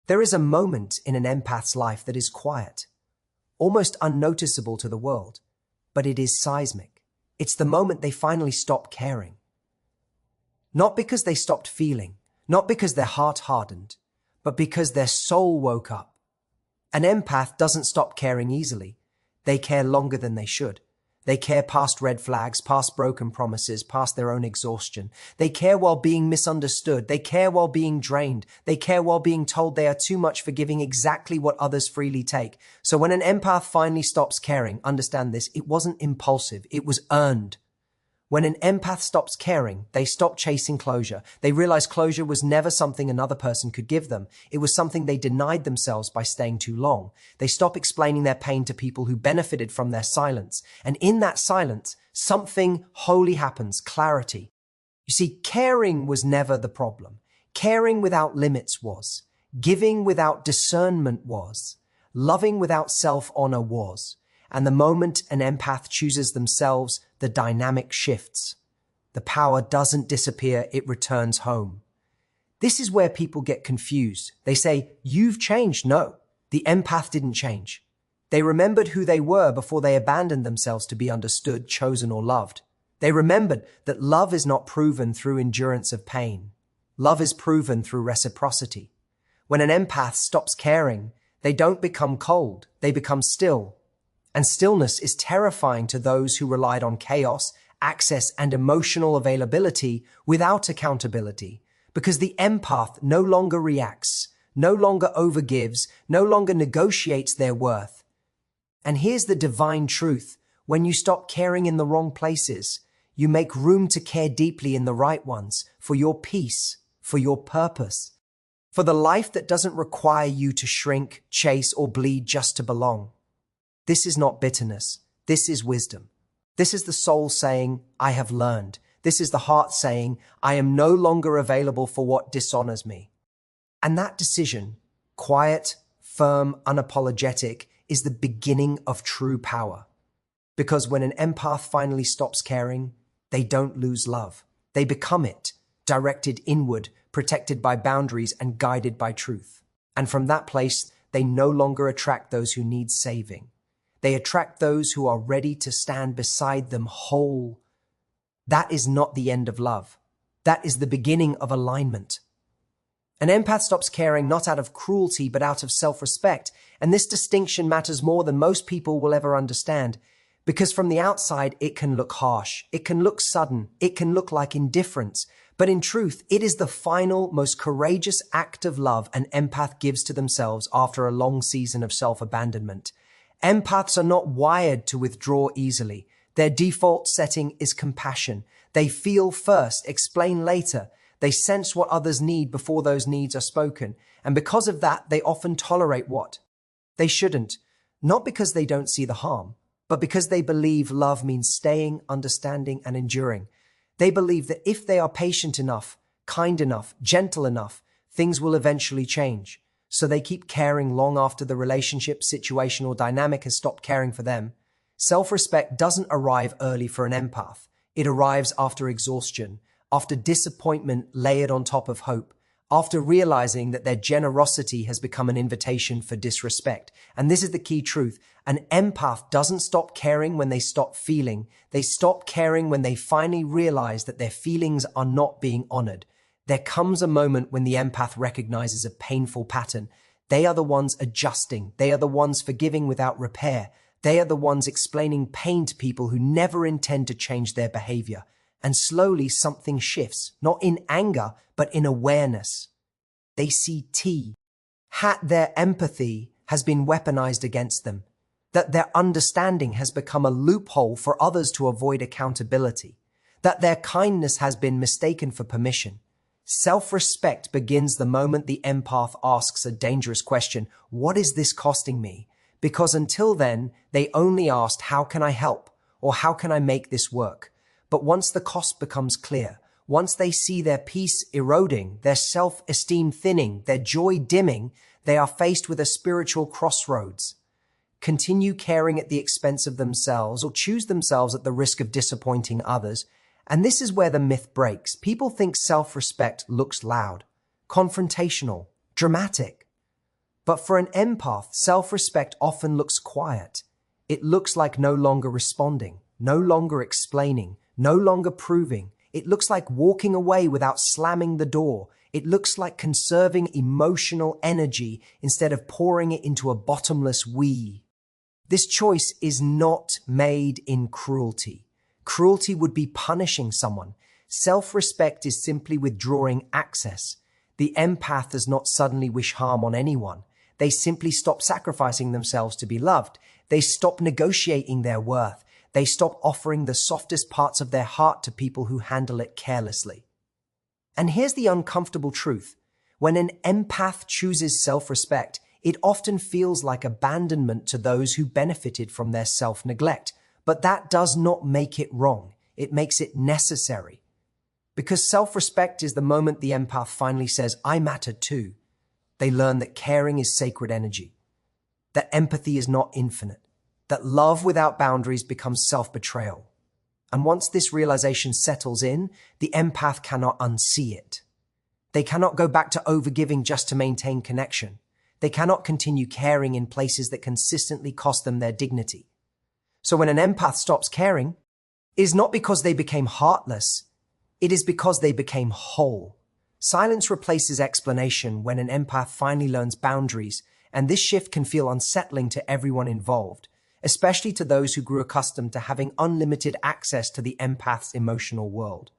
There is a moment in an empath's life that is quiet, almost unnoticeable to the world, but it is seismic. It's the moment they finally stop caring. Not because they stopped feeling, not because their heart hardened, but because their soul woke up. An empath doesn't stop caring easily. They care longer than they should. They care past red flags, past broken promises, past their own exhaustion. They care while being misunderstood. They care while being drained. They care while being told they are too much for giving exactly what others freely take. So when an empath finally stops caring, understand this, it wasn't impulsive, it was earned. When an empath stops caring, they stop chasing closure. They realize closure was never something another person could give them. It was something they denied themselves by staying too long. They stop explaining their pain to people who benefited from their silence. And in that silence, something holy happens, clarity. You see, caring was never the problem. Caring without limits was. Giving without discernment was. Loving without self-honor was. And the moment an empath chooses themselves, the dynamic shifts. The power doesn't disappear, it returns home. This is where people get confused. They say, "You've changed." No, the empath didn't change. They remembered who they were before they abandoned themselves to be understood, chosen, or loved. They remembered that love is not proven through endurance of pain. Love is proven through reciprocity. When an empath stops caring, they don't become cold, they become still. And stillness is terrifying to those who relied on chaos, access, and emotional availability without accountability, because the empath no longer reacts, no longer overgives, no longer negotiates their worth. And here's the divine truth. When you stop caring in the wrong places, you make room to care deeply in the right ones, for your peace, for your purpose, for the life that doesn't require you to shrink, chase, or bleed just to belong. This is not bitterness. This is wisdom. This is the soul saying, "I have learned." This is the heart saying, "I am no longer available for what dishonors me." And that decision, quiet, firm, unapologetic, is the beginning of true power. Because when an empath finally stops caring, they don't lose love. They become it, directed inward, protected by boundaries and guided by truth. And from that place, they no longer attract those who need saving. They attract those who are ready to stand beside them whole. That is not the end of love. That is the beginning of alignment. An empath stops caring not out of cruelty, but out of self-respect. And this distinction matters more than most people will ever understand. Because from the outside, it can look harsh. It can look sudden. It can look like indifference. But in truth, it is the final, most courageous act of love an empath gives to themselves after a long season of self-abandonment. Empaths are not wired to withdraw easily. Their default setting is compassion. They feel first, explain later. They sense what others need before those needs are spoken. And because of that, they often tolerate what they shouldn't. Not because they don't see the harm, but because they believe love means staying, understanding, and enduring. They believe that if they are patient enough, kind enough, gentle enough, things will eventually change. So they keep caring long after the relationship, situation, or dynamic has stopped caring for them. Self-respect doesn't arrive early for an empath. It arrives after exhaustion, after disappointment layered on top of hope, after realizing that their generosity has become an invitation for disrespect. And this is the key truth. An empath doesn't stop caring when they stop feeling. They stop caring when they finally realize that their feelings are not being honored. There comes a moment when the empath recognizes a painful pattern. They are the ones adjusting. They are the ones forgiving without repair. They are the ones explaining pain to people who never intend to change their behavior. And slowly something shifts, not in anger, but in awareness. They see their empathy has been weaponized against them, that their understanding has become a loophole for others to avoid accountability, that their kindness has been mistaken for permission. Self-respect begins the moment the empath asks a dangerous question, "What is this costing me?" Because until then, they only asked, "How can I help?" or "How can I make this work?" But once the cost becomes clear, once they see their peace eroding, their self-esteem thinning, their joy dimming, they are faced with a spiritual crossroads. Continue caring at the expense of themselves or choose themselves at the risk of disappointing others. And this is where the myth breaks. People think self-respect looks loud, confrontational, dramatic. But for an empath, self-respect often looks quiet. It looks like no longer responding, no longer explaining, no longer proving. It looks like walking away without slamming the door. It looks like conserving emotional energy instead of pouring it into a bottomless we. This choice is not made in cruelty. Cruelty would be punishing someone. Self-respect is simply withdrawing access. The empath does not suddenly wish harm on anyone. They simply stop sacrificing themselves to be loved. They stop negotiating their worth. They stop offering the softest parts of their heart to people who handle it carelessly. And here's the uncomfortable truth. When an empath chooses self-respect, it often feels like abandonment to those who benefited from their self-neglect. But that does not make it wrong. It makes it necessary. Because self-respect is the moment the empath finally says, I matter too. They learn that caring is sacred energy, that empathy is not infinite, that love without boundaries becomes self-betrayal. And once this realization settles in, the empath cannot unsee it. They cannot go back to overgiving just to maintain connection. They cannot continue caring in places that consistently cost them their dignity. So when an empath stops caring, it is not because they became heartless, it is because they became whole. Silence replaces explanation when an empath finally learns boundaries, and this shift can feel unsettling to everyone involved, especially to those who grew accustomed to having unlimited access to the empath's emotional world.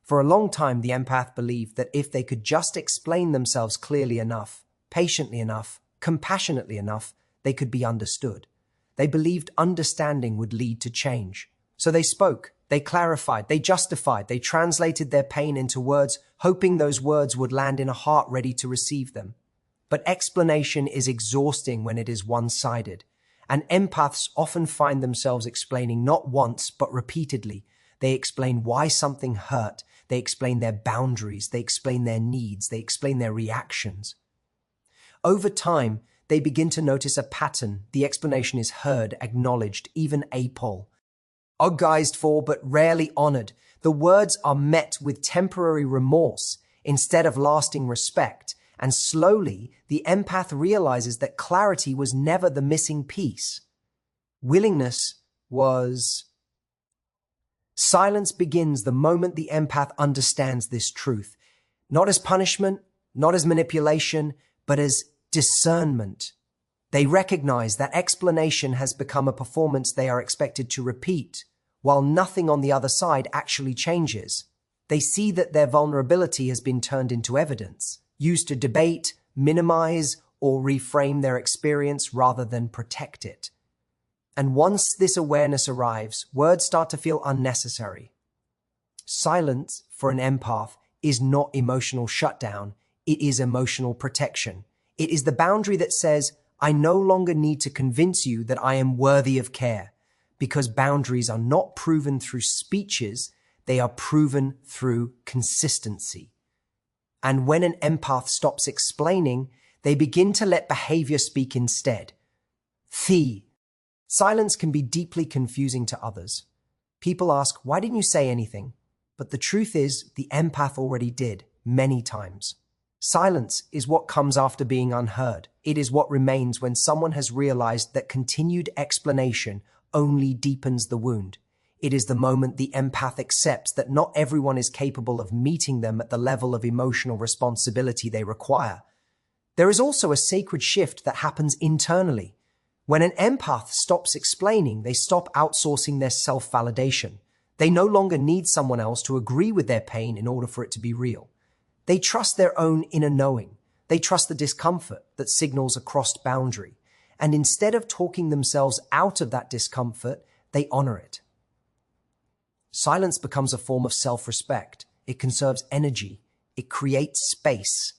For a long time, the empath believed that if they could just explain themselves clearly enough, patiently enough, compassionately enough, they could be understood. They believed understanding would lead to change. So they spoke, they clarified, they justified, they translated their pain into words, hoping those words would land in a heart ready to receive them. But explanation is exhausting when it is one-sided, and empaths often find themselves explaining not once, but repeatedly. They explain why something hurt, they explain their boundaries, they explain their needs, they explain their reactions. Over time, they begin to notice a pattern. The explanation is heard, acknowledged, even apologized for, but rarely honored. The words are met with temporary remorse instead of lasting respect. And slowly, the empath realizes that clarity was never the missing piece. Willingness was. Silence begins the moment the empath understands this truth, not as punishment, not as manipulation, but as discernment. They recognize that explanation has become a performance they are expected to repeat, while nothing on the other side actually changes. They see that their vulnerability has been turned into evidence, used to debate, minimize, or reframe their experience rather than protect it. And once this awareness arrives, words start to feel unnecessary. Silence, for an empath, is not emotional shutdown, it is emotional protection. It is the boundary that says, I no longer need to convince you that I am worthy of care, because boundaries are not proven through speeches, they are proven through consistency. And when an empath stops explaining, they begin to let behavior speak instead. Silence can be deeply confusing to others. People ask, why didn't you say anything? But the truth is, the empath already did, many times. Silence is what comes after being unheard. It is what remains when someone has realized that continued explanation only deepens the wound. It is the moment the empath accepts that not everyone is capable of meeting them at the level of emotional responsibility they require. There is also a sacred shift that happens internally. When an empath stops explaining, they stop outsourcing their self-validation. They no longer need someone else to agree with their pain in order for it to be real. They trust their own inner knowing. They trust the discomfort that signals a crossed boundary. And instead of talking themselves out of that discomfort, they honor it. Silence becomes a form of self-respect. It conserves energy. It creates space.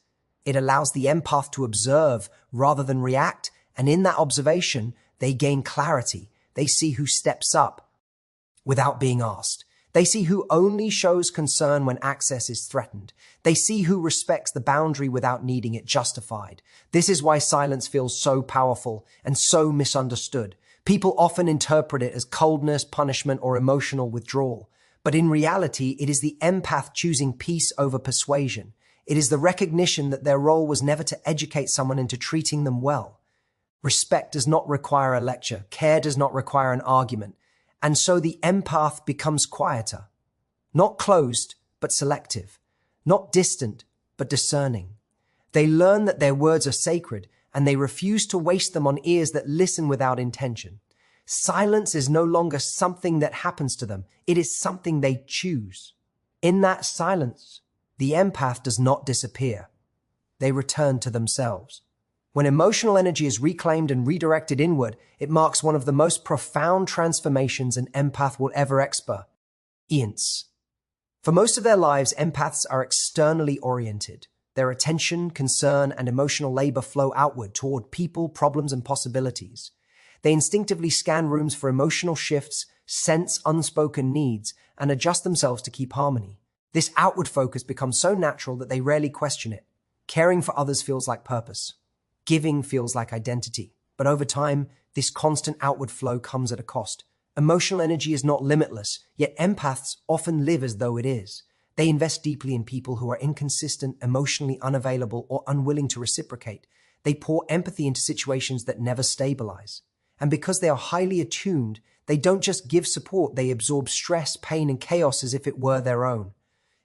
It allows the empath to observe rather than react. And in that observation, they gain clarity. They see who steps up without being asked. They see who only shows concern when access is threatened. They see who respects the boundary without needing it justified. This is why silence feels so powerful and so misunderstood. People often interpret it as coldness, punishment, or emotional withdrawal. But in reality, it is the empath choosing peace over persuasion. It is the recognition that their role was never to educate someone into treating them well. Respect does not require a lecture. Care does not require an argument. And so the empath becomes quieter. Not closed, but selective. Not distant, but discerning. They learn that their words are sacred, and they refuse to waste them on ears that listen without intention. Silence is no longer something that happens to them. It is something they choose. In that silence, the empath does not disappear. They return to themselves. When emotional energy is reclaimed and redirected inward, it marks one of the most profound transformations an empath will ever experience. For most of their lives, empaths are externally oriented. Their attention, concern, and emotional labor flow outward toward people, problems, and possibilities. They instinctively scan rooms for emotional shifts, sense unspoken needs, and adjust themselves to keep harmony. This outward focus becomes so natural that they rarely question it. Caring for others feels like purpose. Giving feels like identity. But over time, this constant outward flow comes at a cost. Emotional energy is not limitless, yet empaths often live as though it is. They invest deeply in people who are inconsistent, emotionally unavailable, or unwilling to reciprocate. They pour empathy into situations that never stabilize. And because they are highly attuned, they don't just give support, they absorb stress, pain, and chaos as if it were their own.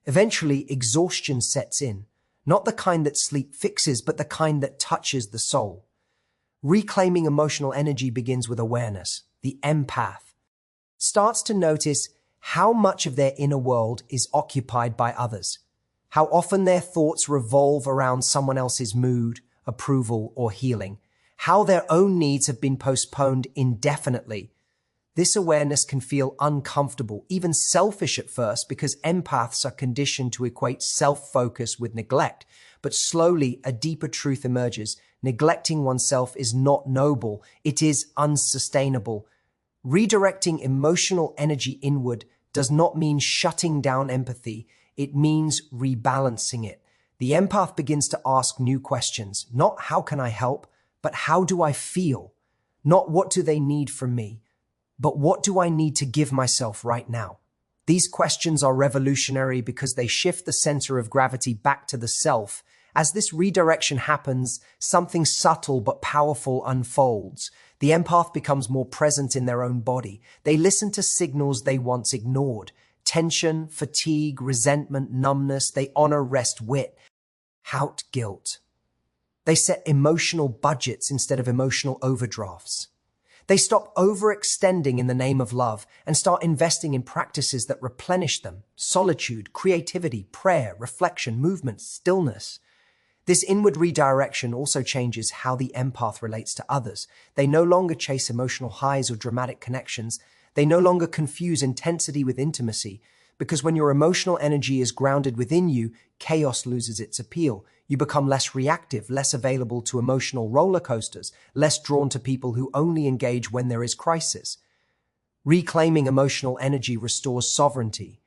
Eventually, exhaustion sets in, not the kind that sleep fixes, but the kind that touches the soul. Reclaiming emotional energy begins with awareness. The empath starts to notice how much of their inner world is occupied by others, how often their thoughts revolve around someone else's mood, approval, or healing, how their own needs have been postponed indefinitely. This awareness can feel uncomfortable, even selfish at first, because empaths are conditioned to equate self-focus with neglect. But slowly, a deeper truth emerges. Neglecting oneself is not noble. It is unsustainable. Redirecting emotional energy inward does not mean shutting down empathy. It means rebalancing it. The empath begins to ask new questions. Not how can I help, but how do I feel? Not what do they need from me, but what do I need to give myself right now? These questions are revolutionary because they shift the center of gravity back to the self. As this redirection happens, something subtle but powerful unfolds. The empath becomes more present in their own body. They listen to signals they once ignored. Tension, fatigue, resentment, numbness. They honor rest, without guilt. They set emotional budgets instead of emotional overdrafts. They stop overextending in the name of love and start investing in practices that replenish them. Solitude, creativity, prayer, reflection, movement, stillness. This inward redirection also changes how the empath relates to others. They no longer chase emotional highs or dramatic connections. They no longer confuse intensity with intimacy, because when your emotional energy is grounded within you, chaos loses its appeal. You become less reactive, less available to emotional roller coasters, less drawn to people who only engage when there is crisis. Reclaiming emotional energy restores sovereignty.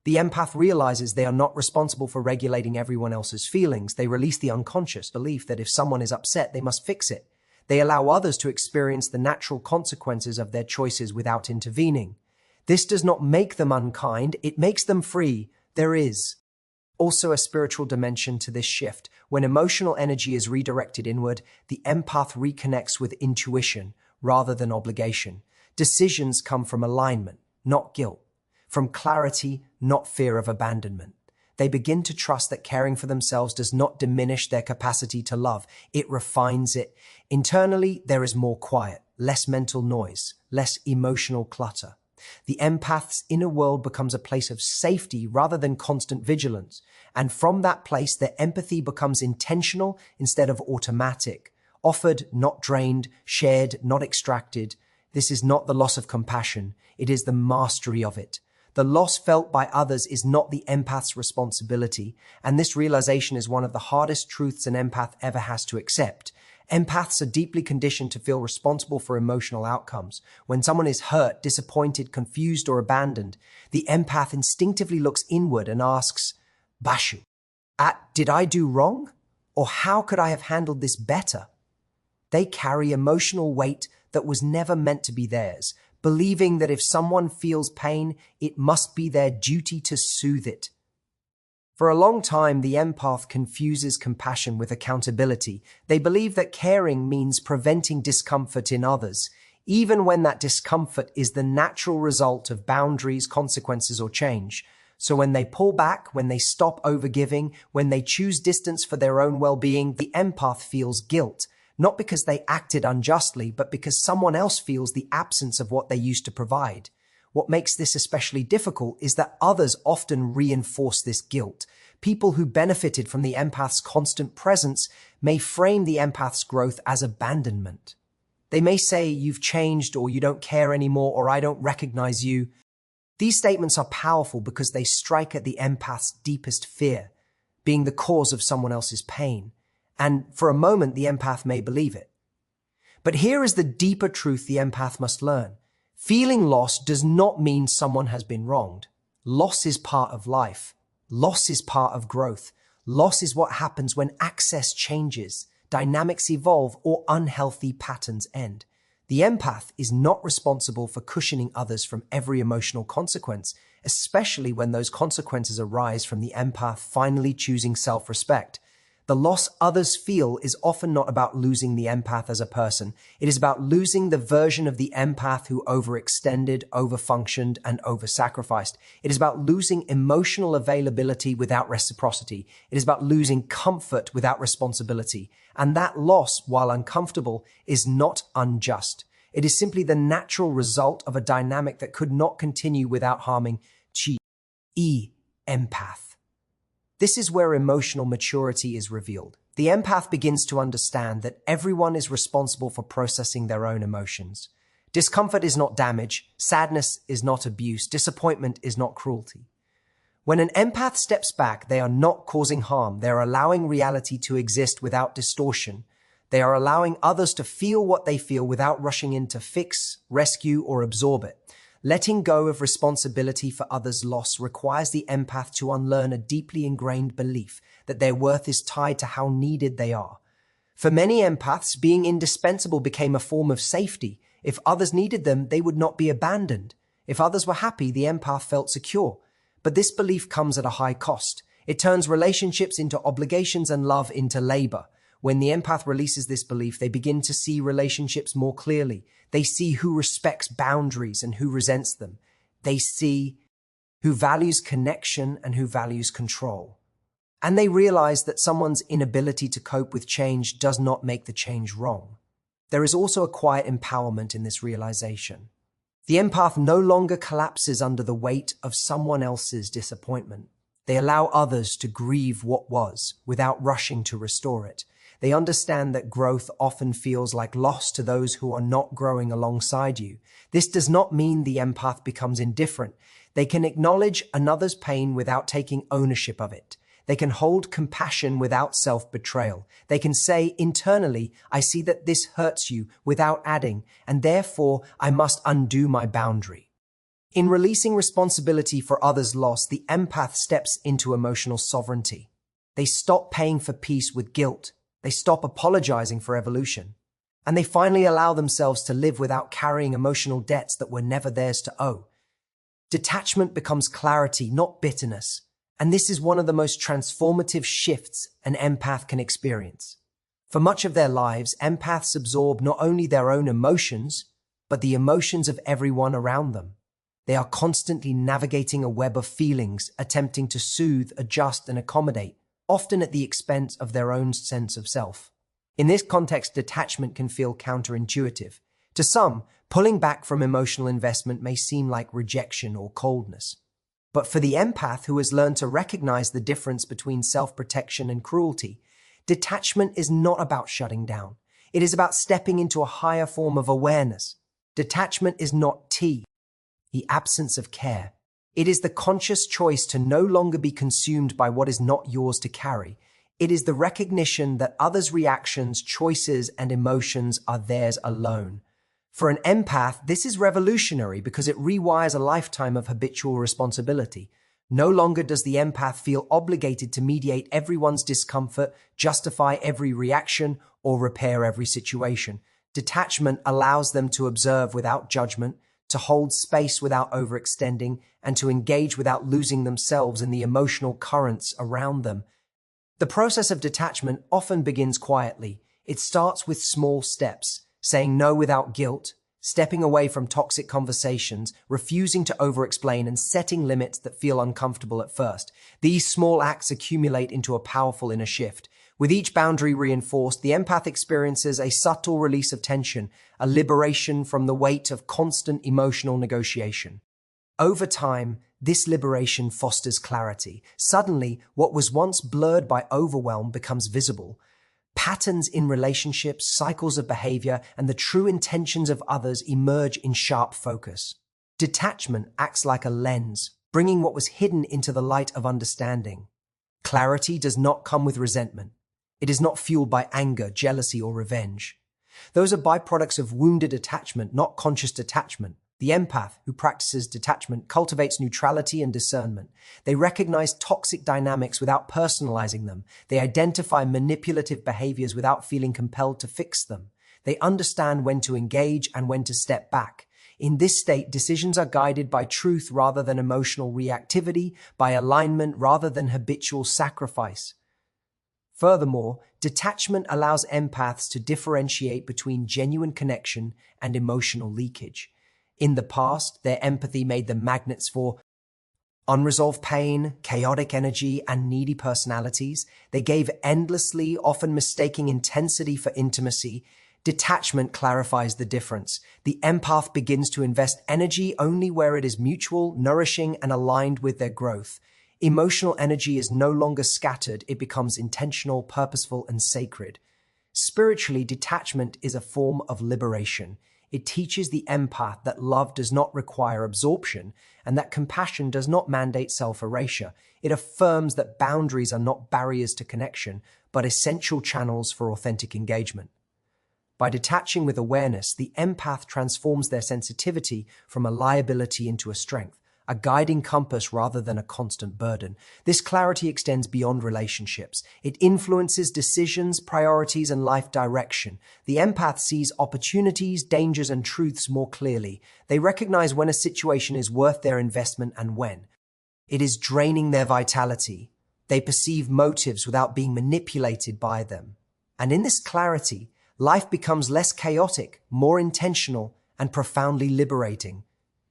The empath realizes they are not responsible for regulating everyone else's feelings. They release the unconscious belief that if someone is upset, they must fix it. They allow others to experience the natural consequences of their choices without intervening. This does not make them unkind, it makes them free. There is also a spiritual dimension to this shift. When emotional energy is redirected inward, the empath reconnects with intuition rather than obligation. Decisions come from alignment, not guilt. From clarity, not fear of abandonment. They begin to trust that caring for themselves does not diminish their capacity to love. It refines it. Internally, there is more quiet, less mental noise, less emotional clutter. The empath's inner world becomes a place of safety rather than constant vigilance. And from that place, their empathy becomes intentional instead of automatic. Offered, not drained, shared, not extracted. This is not the loss of compassion. It is the mastery of it. The loss felt by others is not the empath's responsibility, and this realization is one of the hardest truths an empath ever has to accept. Empaths are deeply conditioned to feel responsible for emotional outcomes. When someone is hurt, disappointed, confused, or abandoned, the empath instinctively looks inward and asks, Bashu, did I do wrong? Or how could I have handled this better? They carry emotional weight that was never meant to be theirs, believing that if someone feels pain, it must be their duty to soothe it. For a long time, the empath confuses compassion with accountability. They believe that caring means preventing discomfort in others, even when that discomfort is the natural result of boundaries, consequences, or change. So when they pull back, when they stop overgiving, when they choose distance for their own well-being, the empath feels guilt, not because they acted unjustly, but because someone else feels the absence of what they used to provide. What makes this especially difficult is that others often reinforce this guilt. People who benefited from the empath's constant presence may frame the empath's growth as abandonment. They may say, "You've changed," or "You don't care anymore," or "I don't recognize you." These statements are powerful because they strike at the empath's deepest fear, being the cause of someone else's pain. And for a moment, the empath may believe it. But here is the deeper truth the empath must learn. Feeling lost does not mean someone has been wronged. Loss is part of life. Loss is part of growth. Loss is what happens when access changes, dynamics evolve, or unhealthy patterns end. The empath is not responsible for cushioning others from every emotional consequence, especially when those consequences arise from the empath finally choosing self-respect. The loss others feel is often not about losing the empath as a person. It is about losing the version of the empath who overextended, overfunctioned, and oversacrificed. It is about losing emotional availability without reciprocity. It is about losing comfort without responsibility. And that loss, while uncomfortable, is not unjust. It is simply the natural result of a dynamic that could not continue without harming empath. This is where emotional maturity is revealed. The empath begins to understand that everyone is responsible for processing their own emotions. Discomfort is not damage, sadness is not abuse, disappointment is not cruelty. When an empath steps back, they are not causing harm. They are allowing reality to exist without distortion. They are allowing others to feel what they feel without rushing in to fix, rescue, or absorb it. Letting go of responsibility for others' loss requires the empath to unlearn a deeply ingrained belief that their worth is tied to how needed they are. For many empaths, being indispensable became a form of safety. If others needed them, they would not be abandoned. If others were happy, the empath felt secure. But this belief comes at a high cost. It turns relationships into obligations and love into labor. When the empath releases this belief, they begin to see relationships more clearly. They see who respects boundaries and who resents them. They see who values connection and who values control. And they realize that someone's inability to cope with change does not make the change wrong. There is also a quiet empowerment in this realization. The empath no longer collapses under the weight of someone else's disappointment. They allow others to grieve what was without rushing to restore it. They understand that growth often feels like loss to those who are not growing alongside you. This does not mean the empath becomes indifferent. They can acknowledge another's pain without taking ownership of it. They can hold compassion without self-betrayal. They can say internally, "I see that this hurts you," without adding, "and therefore I must undo my boundary." In releasing responsibility for others' loss, the empath steps into emotional sovereignty. They stop paying for peace with guilt. They stop apologizing for evolution. And they finally allow themselves to live without carrying emotional debts that were never theirs to owe. Detachment becomes clarity, not bitterness. And this is one of the most transformative shifts an empath can experience. For much of their lives, empaths absorb not only their own emotions, but the emotions of everyone around them. They are constantly navigating a web of feelings, attempting to soothe, adjust, and accommodate, often at the expense of their own sense of self. In this context, detachment can feel counterintuitive. To some, pulling back from emotional investment may seem like rejection or coldness. But for the empath who has learned to recognize the difference between self-protection and cruelty, detachment is not about shutting down. It is about stepping into a higher form of awareness. Detachment is not the absence of care. It is the conscious choice to no longer be consumed by what is not yours to carry. It is the recognition that others' reactions, choices, and emotions are theirs alone. For an empath, this is revolutionary because it rewires a lifetime of habitual responsibility. No longer does the empath feel obligated to mediate everyone's discomfort, justify every reaction, or repair every situation. Detachment allows them to observe without judgment, to hold space without overextending, and to engage without losing themselves in the emotional currents around them. The process of detachment often begins quietly. It starts with small steps, saying no without guilt, stepping away from toxic conversations, refusing to over-explain, and setting limits that feel uncomfortable at first. These small acts accumulate into a powerful inner shift. With each boundary reinforced, the empath experiences a subtle release of tension, a liberation from the weight of constant emotional negotiation. Over time, this liberation fosters clarity. Suddenly, what was once blurred by overwhelm becomes visible. Patterns in relationships, cycles of behavior, and the true intentions of others emerge in sharp focus. Detachment acts like a lens, bringing what was hidden into the light of understanding. Clarity does not come with resentment. It is not fueled by anger, jealousy, or revenge. Those are byproducts of wounded attachment, not conscious detachment. The empath who practices detachment cultivates neutrality and discernment. They recognize toxic dynamics without personalizing them. They identify manipulative behaviors without feeling compelled to fix them. They understand when to engage and when to step back. In this state, decisions are guided by truth rather than emotional reactivity, by alignment rather than habitual sacrifice. Furthermore, detachment allows empaths to differentiate between genuine connection and emotional leakage. In the past, their empathy made them magnets for unresolved pain, chaotic energy, and needy personalities. They gave endlessly, often mistaking intensity for intimacy. Detachment clarifies the difference. The empath begins to invest energy only where it is mutual, nourishing, and aligned with their growth. Emotional energy is no longer scattered. It becomes intentional, purposeful, and sacred. Spiritually, detachment is a form of liberation. It teaches the empath that love does not require absorption and that compassion does not mandate self-erasure. It affirms that boundaries are not barriers to connection, but essential channels for authentic engagement. By detaching with awareness, the empath transforms their sensitivity from a liability into a strength, a guiding compass rather than a constant burden. This clarity extends beyond relationships. It influences decisions, priorities, and life direction. The empath sees opportunities, dangers, and truths more clearly. They recognize when a situation is worth their investment and when it is draining their vitality. They perceive motives without being manipulated by them. And in this clarity, life becomes less chaotic, more intentional, and profoundly liberating.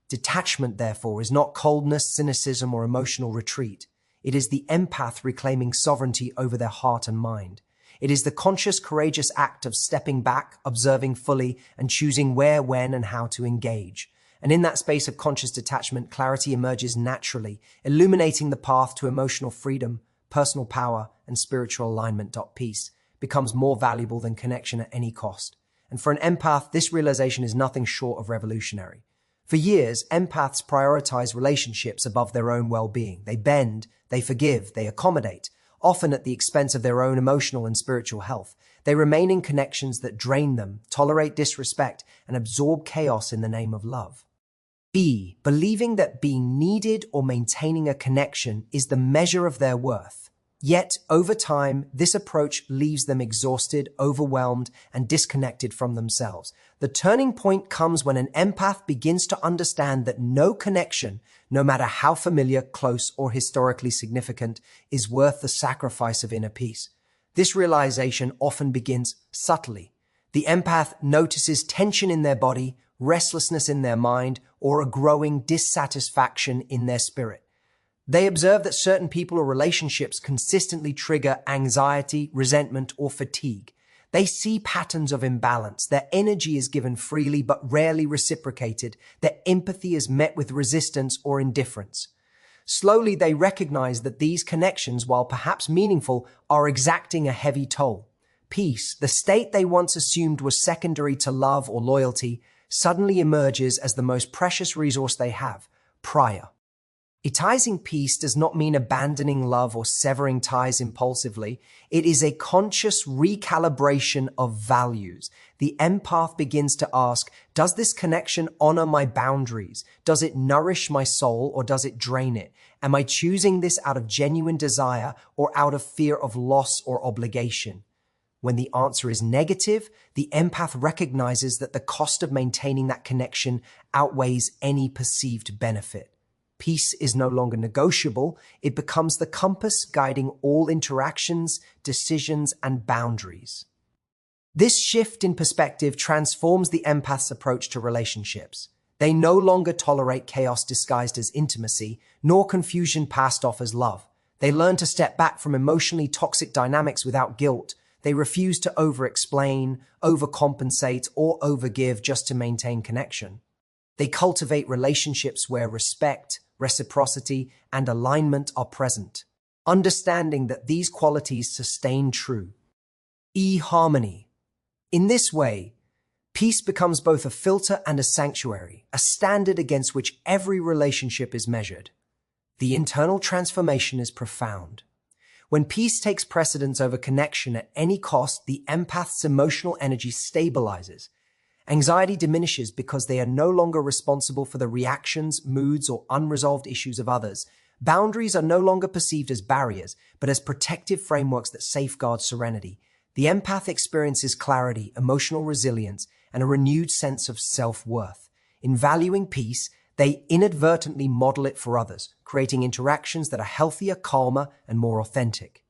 Detachment, therefore, is not coldness, cynicism, or emotional retreat. It is the empath reclaiming sovereignty over their heart and mind. It is the conscious, courageous act of stepping back, observing fully, and choosing where, when, and how to engage. And in that space of conscious detachment, clarity emerges naturally, illuminating the path to emotional freedom, personal power, and spiritual alignment. Peace becomes more valuable than connection at any cost. And for an empath, this realization is nothing short of revolutionary. For years, empaths prioritize relationships above their own well-being. They bend, they forgive, they accommodate, often at the expense of their own emotional and spiritual health. They remain in connections that drain them, tolerate disrespect, and absorb chaos in the name of love. Believing that being needed or maintaining a connection is the measure of their worth. Yet, over time, this approach leaves them exhausted, overwhelmed, and disconnected from themselves. The turning point comes when an empath begins to understand that no connection, no matter how familiar, close, or historically significant, is worth the sacrifice of inner peace. This realization often begins subtly. The empath notices tension in their body, restlessness in their mind, or a growing dissatisfaction in their spirit. They observe that certain people or relationships consistently trigger anxiety, resentment, or fatigue. They see patterns of imbalance. Their energy is given freely but rarely reciprocated. Their empathy is met with resistance or indifference. Slowly, they recognize that these connections, while perhaps meaningful, are exacting a heavy toll. Peace, the state they once assumed was secondary to love or loyalty, suddenly emerges as the most precious resource they have, prior. Etizing peace does not mean abandoning love or severing ties impulsively. It is a conscious recalibration of values. The empath begins to ask, does this connection honor my boundaries? Does it nourish my soul or does it drain it? Am I choosing this out of genuine desire or out of fear of loss or obligation? When the answer is negative, the empath recognizes that the cost of maintaining that connection outweighs any perceived benefit. Peace is no longer negotiable. It becomes the compass guiding all interactions, decisions, and boundaries. This shift in perspective transforms the empath's approach to relationships. They no longer tolerate chaos disguised as intimacy, nor confusion passed off as love. They learn to step back from emotionally toxic dynamics without guilt. They refuse to over-explain, overcompensate, or overgive just to maintain connection. They cultivate relationships where respect, reciprocity, and alignment are present, understanding that these qualities sustain true harmony. In this way, peace becomes both a filter and a sanctuary, a standard against which every relationship is measured. The internal transformation is profound. When peace takes precedence over connection at any cost, the empath's emotional energy stabilizes. Anxiety diminishes because they are no longer responsible for the reactions, moods, or unresolved issues of others. Boundaries are no longer perceived as barriers, but as protective frameworks that safeguard serenity. The empath experiences clarity, emotional resilience, and a renewed sense of self-worth. In valuing peace, they inadvertently model it for others, creating interactions that are healthier, calmer, and more authentic.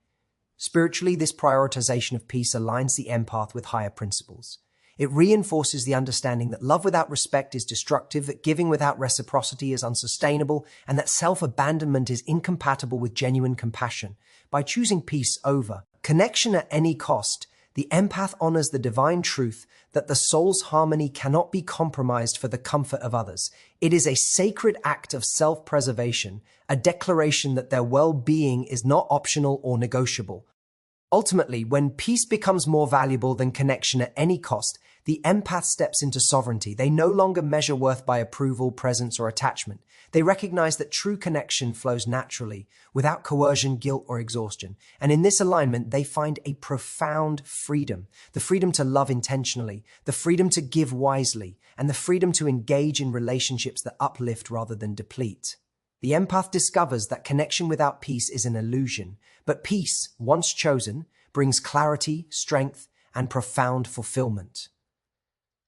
Spiritually, this prioritization of peace aligns the empath with higher principles. It reinforces the understanding that love without respect is destructive, that giving without reciprocity is unsustainable, and that self-abandonment is incompatible with genuine compassion. By choosing peace over connection at any cost, the empath honors the divine truth that the soul's harmony cannot be compromised for the comfort of others. It is a sacred act of self-preservation, a declaration that their well-being is not optional or negotiable. Ultimately, when peace becomes more valuable than connection at any cost, the empath steps into sovereignty. They no longer measure worth by approval, presence, or attachment. They recognize that true connection flows naturally, without coercion, guilt, or exhaustion. And in this alignment, they find a profound freedom. The freedom to love intentionally, the freedom to give wisely, and the freedom to engage in relationships that uplift rather than deplete. The empath discovers that connection without peace is an illusion, but peace, once chosen, brings clarity, strength, and profound fulfillment.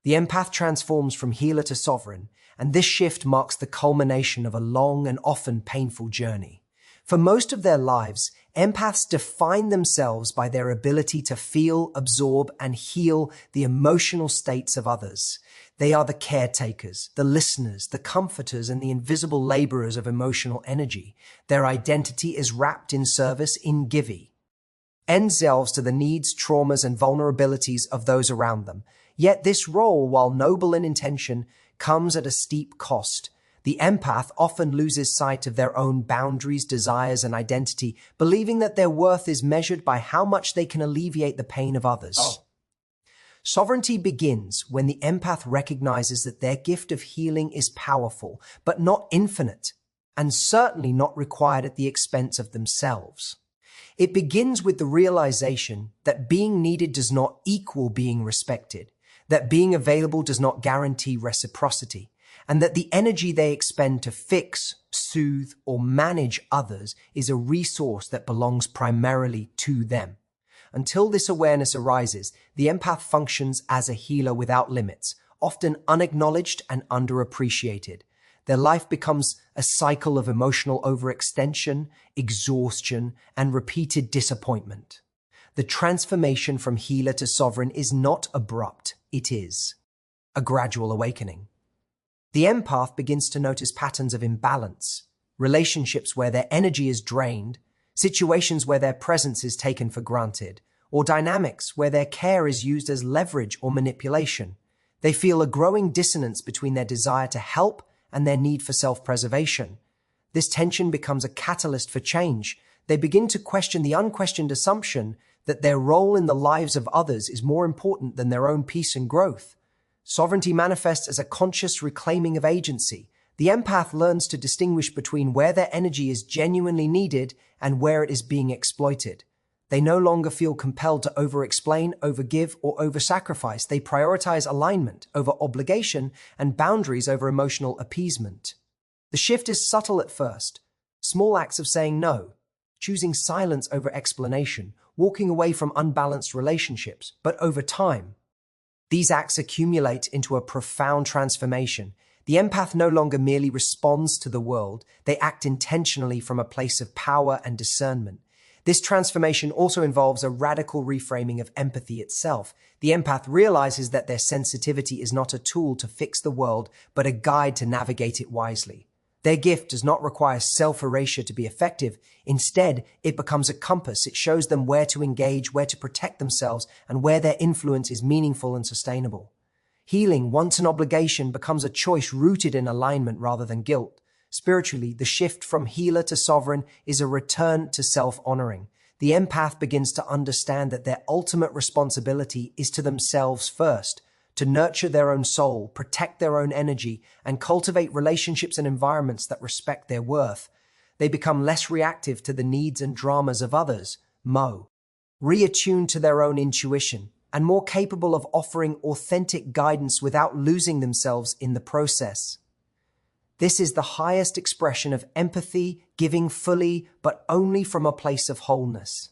The empath transforms from healer to sovereign, and this shift marks the culmination of a long and often painful journey. For most of their lives, empaths define themselves by their ability to feel, absorb, and heal the emotional states of others. They are the caretakers, the listeners, the comforters, and the invisible laborers of emotional energy. Their identity is wrapped in service, in giving themselves to the needs, traumas, and vulnerabilities of those around them. Yet this role, while noble in intention, comes at a steep cost. The empath often loses sight of their own boundaries, desires, and identity, believing that their worth is measured by how much they can alleviate the pain of others. Sovereignty begins when the empath recognizes that their gift of healing is powerful, but not infinite, and certainly not required at the expense of themselves. It begins with the realization that being needed does not equal being respected, that being available does not guarantee reciprocity, and that the energy they expend to fix, soothe, or manage others is a resource that belongs primarily to them. Until this awareness arises, the empath functions as a healer without limits, often unacknowledged and underappreciated. Their life becomes a cycle of emotional overextension, exhaustion, and repeated disappointment. The transformation from healer to sovereign is not abrupt, it is a gradual awakening. The empath begins to notice patterns of imbalance, relationships where their energy is drained, situations where their presence is taken for granted, or dynamics where their care is used as leverage or manipulation. They feel a growing dissonance between their desire to help and their need for self-preservation. This tension becomes a catalyst for change. They begin to question the unquestioned assumption that their role in the lives of others is more important than their own peace and growth. Sovereignty manifests as a conscious reclaiming of agency. The empath learns to distinguish between where their energy is genuinely needed and where it is being exploited. They no longer feel compelled to over-explain, over-give, or over-sacrifice. They prioritize alignment over obligation and boundaries over emotional appeasement. The shift is subtle at first. Small acts of saying no, choosing silence over explanation, walking away from unbalanced relationships. But over time, these acts accumulate into a profound transformation. The empath no longer merely responds to the world, they act intentionally from a place of power and discernment. This transformation also involves a radical reframing of empathy itself. The empath realizes that their sensitivity is not a tool to fix the world, but a guide to navigate it wisely. Their gift does not require self-erasure to be effective. Instead, it becomes a compass. It shows them where to engage, where to protect themselves, and where their influence is meaningful and sustainable. Healing, once an obligation, becomes a choice rooted in alignment rather than guilt. Spiritually, the shift from healer to sovereign is a return to self-honoring. The empath begins to understand that their ultimate responsibility is to themselves first, to nurture their own soul, protect their own energy, and cultivate relationships and environments that respect their worth. They become less reactive to the needs and dramas of others, reattuned to their own intuition, and more capable of offering authentic guidance without losing themselves in the process. This is the highest expression of empathy, giving fully, but only from a place of wholeness.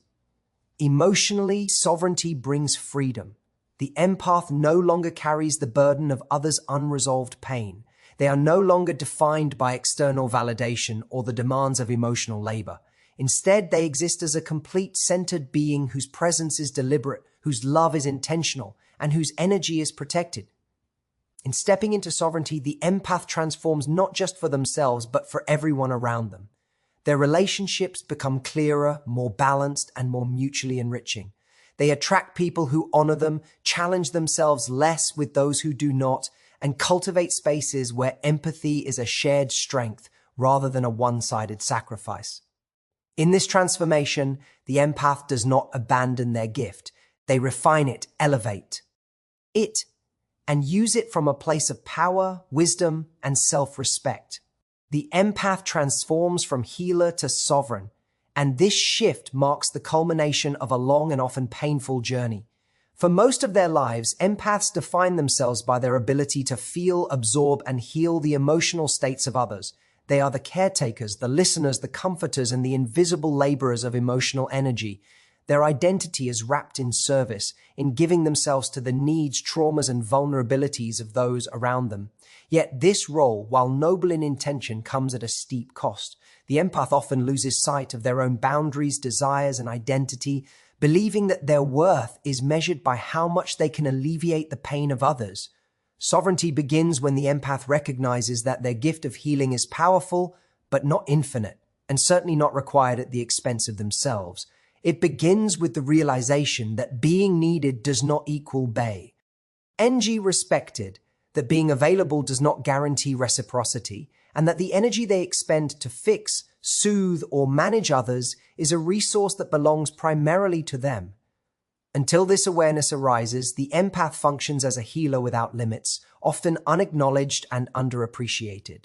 Emotionally, sovereignty brings freedom. The empath no longer carries the burden of others' unresolved pain. They are no longer defined by external validation or the demands of emotional labor. Instead, they exist as a complete centered being whose presence is deliberate, whose love is intentional, and whose energy is protected. In stepping into sovereignty, the empath transforms not just for themselves, but for everyone around them. Their relationships become clearer, more balanced, and more mutually enriching. They attract people who honor them, challenge themselves less with those who do not, and cultivate spaces where empathy is a shared strength rather than a one-sided sacrifice. In this transformation, the empath does not abandon their gift. They refine it, elevate it, and use it from a place of power, wisdom, and self-respect. The empath transforms from healer to sovereign, and this shift marks the culmination of a long and often painful journey. For most of their lives, empaths define themselves by their ability to feel, absorb, and heal the emotional states of others. They are the caretakers, the listeners, the comforters, and the invisible laborers of emotional energy. Their identity is wrapped in service, in giving themselves to the needs, traumas, and vulnerabilities of those around them. Yet this role, while noble in intention, comes at a steep cost. The empath often loses sight of their own boundaries, desires, and identity, believing that their worth is measured by how much they can alleviate the pain of others. Sovereignty begins when the empath recognizes that their gift of healing is powerful, but not infinite, and certainly not required at the expense of themselves. It begins with the realization that being needed does not equal respected, that being available does not guarantee reciprocity, and that the energy they expend to fix, soothe, or manage others is a resource that belongs primarily to them. Until this awareness arises, the empath functions as a healer without limits, often unacknowledged and underappreciated.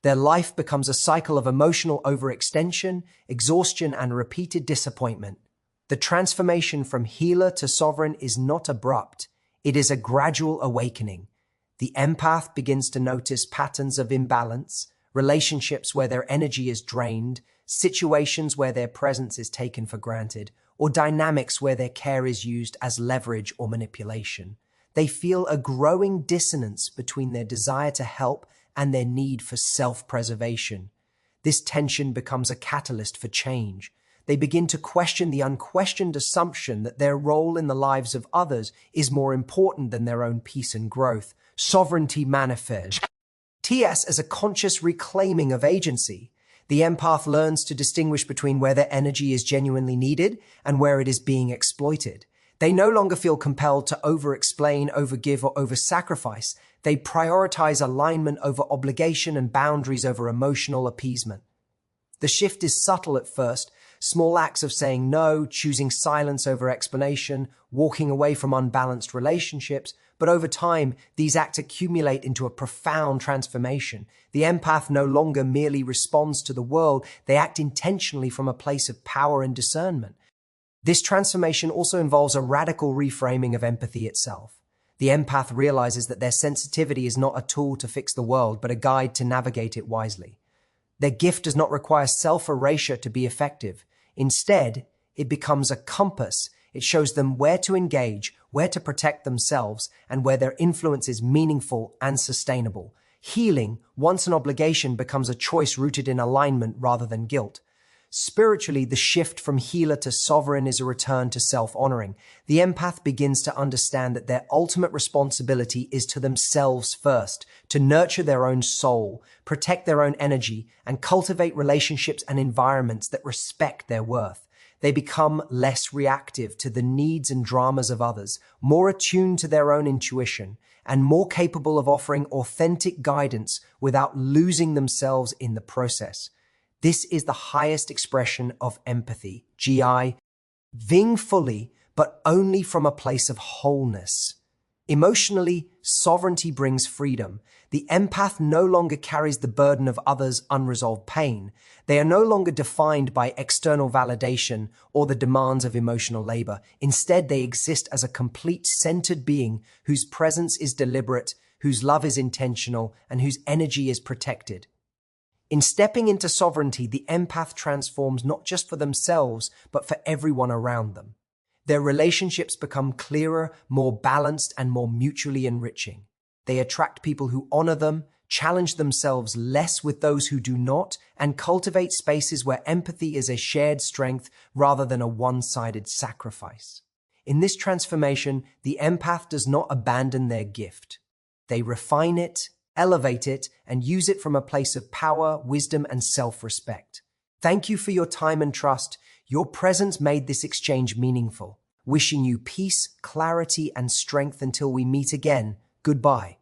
Their life becomes a cycle of emotional overextension, exhaustion, and repeated disappointment. The transformation from healer to sovereign is not abrupt. It is a gradual awakening. The empath begins to notice patterns of imbalance, relationships where their energy is drained, situations where their presence is taken for granted, or dynamics where their care is used as leverage or manipulation. They feel a growing dissonance between their desire to help and their need for self-preservation. This tension becomes a catalyst for change. They begin to question the unquestioned assumption that their role in the lives of others is more important than their own peace and growth. Sovereignty manifests as a conscious reclaiming of agency. The empath learns to distinguish between where their energy is genuinely needed and where it is being exploited. They no longer feel compelled to over-explain, over-give, or over-sacrifice. They prioritize alignment over obligation and boundaries over emotional appeasement. The shift is subtle at first, small acts of saying no, choosing silence over explanation, walking away from unbalanced relationships, but over time, these acts accumulate into a profound transformation. The empath no longer merely responds to the world, they act intentionally from a place of power and discernment. This transformation also involves a radical reframing of empathy itself. The empath realizes that their sensitivity is not a tool to fix the world, but a guide to navigate it wisely. Their gift does not require self-erasure to be effective. Instead, it becomes a compass. It shows them where to engage, where to protect themselves, and where their influence is meaningful and sustainable. Healing, once an obligation, becomes a choice rooted in alignment rather than guilt. Spiritually, the shift from healer to sovereign is a return to self-honoring. The empath begins to understand that their ultimate responsibility is to themselves first, to nurture their own soul, protect their own energy, and cultivate relationships and environments that respect their worth. They become less reactive to the needs and dramas of others, more attuned to their own intuition, and more capable of offering authentic guidance without losing themselves in the process. This is the highest expression of empathy, GI, living fully, but only from a place of wholeness. Emotionally, sovereignty brings freedom. The empath no longer carries the burden of others' unresolved pain. They are no longer defined by external validation or the demands of emotional labor. Instead, they exist as a complete centered being whose presence is deliberate, whose love is intentional, and whose energy is protected. In stepping into sovereignty, the empath transforms not just for themselves, but for everyone around them. Their relationships become clearer, more balanced, and more mutually enriching. They attract people who honor them, challenge themselves less with those who do not, and cultivate spaces where empathy is a shared strength rather than a one-sided sacrifice. In this transformation, the empath does not abandon their gift. They refine it, elevate it, and use it from a place of power, wisdom, and self-respect. Thank you for your time and trust. Your presence made this exchange meaningful. Wishing you peace, clarity, and strength until we meet again. Goodbye.